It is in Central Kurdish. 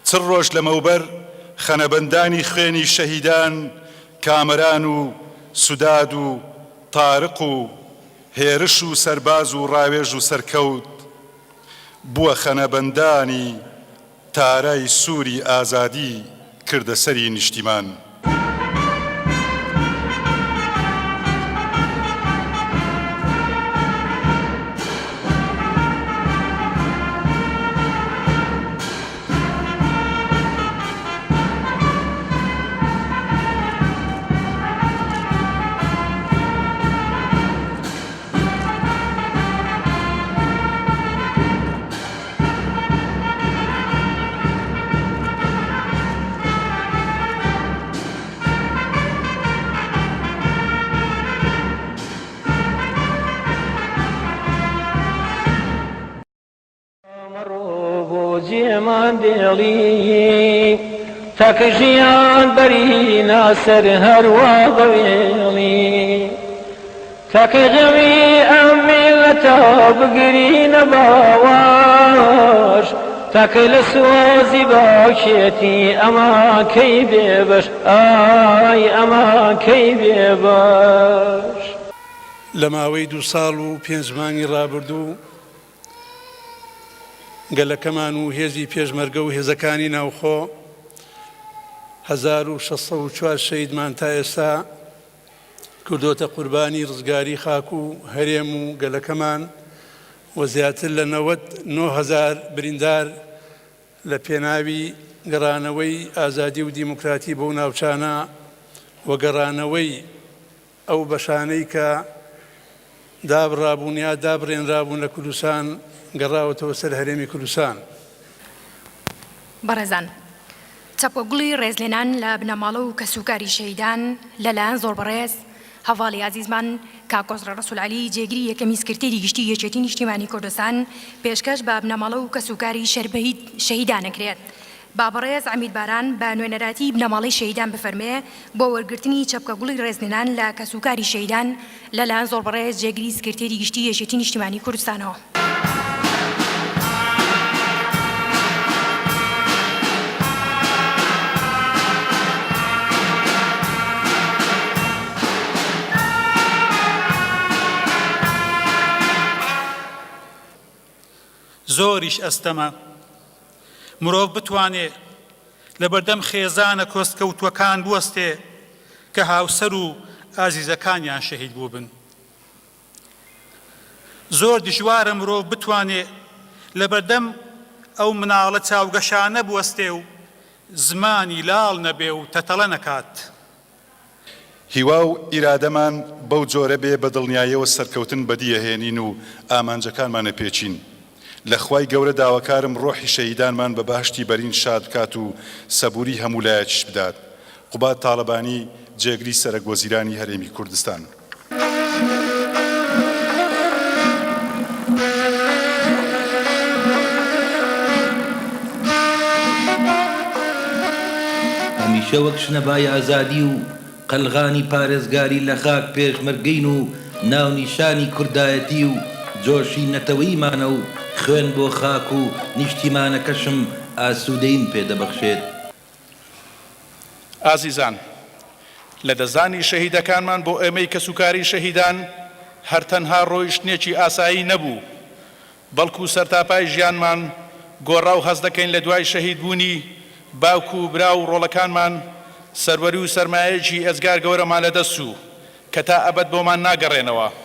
چڕ ڕۆژ لەمەوبەر خەنەبەندانی خوێنی شەهیدان کامەران و سوداد و تارق و هێرش و سەرباز و ڕاوێژ و سەرکەوت بووە خەنەبەندانی تارای سووری ئازادی کردە سەری نیشتیمان. جێمان دێڵی تاکە ژیان بەری ناسەر هەروە بەوێڵی تاکە غەوی ئەم میڵەتە بگرینە باوەش تاکە لە سۆزی باوکێتی ئەماکەی بێبەش ئای ئەماکەی بێبەش. لە ماوەی 2 ساڵ و 5 مانگی ڕابردوو گەلەکەمان و هێزی پێشمەرگە و هێزەکانی ناوخۆ 1604 شەهیدمان تا ئێستا کردۆتە قوربانی ڕزگاری خاک و هەرێم و گەلەکەمان و زیاتر لە 9,000 بریندار لە پێناوی گەڕانەوەی ئازادی و دیموکراتی بەو ناوچانە و گەڕانەوەی ئەو بەشانەی کە دابڕابوون یا دابڕێنرابوون لە کوردستان گەڕاوەتەوە سەر هەرێمی کوردستان. بەڕێزان، چەپۆگوڵی ڕێزلێنان لە بنەماڵە و کەسوکاری شەهیدان لەلایەن زۆر بەڕێز هەڤاڵی عەزیزمان کاکۆسڕە ڕەسوولعەلی جێگیری یەکەمی سکرتێری گشتی یەکێتی نیشتیمانی کوردستان پێشکەش بە بنەماڵە و کەسوکاری شەهیدانەکرێت. با بەڕێز عەمید باران بە نوێنەراتی بنەماڵەی شەهیدان بفەرمێ بۆ وەرگرتنی چەپکەگوڵی ڕێزلێنان لە کەسوکاری شەهیدان لەلایەن زۆر بەڕێز جێگیری سکرتێری گشتی یەکێتی نیشتیمانی کوردستانەوە. زۆریش ئەستەمە مرۆڤ بتوانێ لە بەردەم خێزانە کۆستکەوتووەکان بوەستێ کە هاوسەر و ئازیزەکانیان شەهید بوو بن. زۆر دژوارە مرۆڤ بتوانێ لە بەردەم ئەو مناڵە چاوگەشانە بوەستێ و زمانی لاڵ نەبێ و تەتەڵە نەکات. هیوا و ئیرادەمان بەو جۆرە بێ بە دڵنیاییەوە سەرکەوتن بەدیەهێنین و ئامانجەکانمانە پێچین. لەخوای گەورە داواکارم ڕۆحی شەهیدانمان بە باشتی بەرین شاد بکات و سەبووری هەموو لایەکیش بدات. قوبات تاڵەبانی جێگری سەرۆکوەزیرانی هەرێمی کوردستان. هەمیشە وەک شنەبای ئازادی و قەلغانی پارێزگاری لە خاک پێشمەرگەین و ناونیشانی کوردایەتی و جۆشی نەتەوەیمانە و خوێن بۆ خاک و نیشتیمانەکەشم ئاسوودەین پێدەبەخشێت. ئازیزان، لە دەزانی شەهیدەکانمان بۆ ئێمەی کەسوکاری شەهیدان هەر تەنها ڕۆیشتنێکی ئاسایی نەبوو، بەڵکو سەرتاپای ژیانمان گۆڕا و هەست دەکەین لە دوای شەهیدبوونی باوکو و برا و ڕۆڵەکانمان سەروەری و سەرمایەکی ئەزگار گەورەمان لەدەست و کە تا ئەبەد بۆمان ناگەڕێنەوە.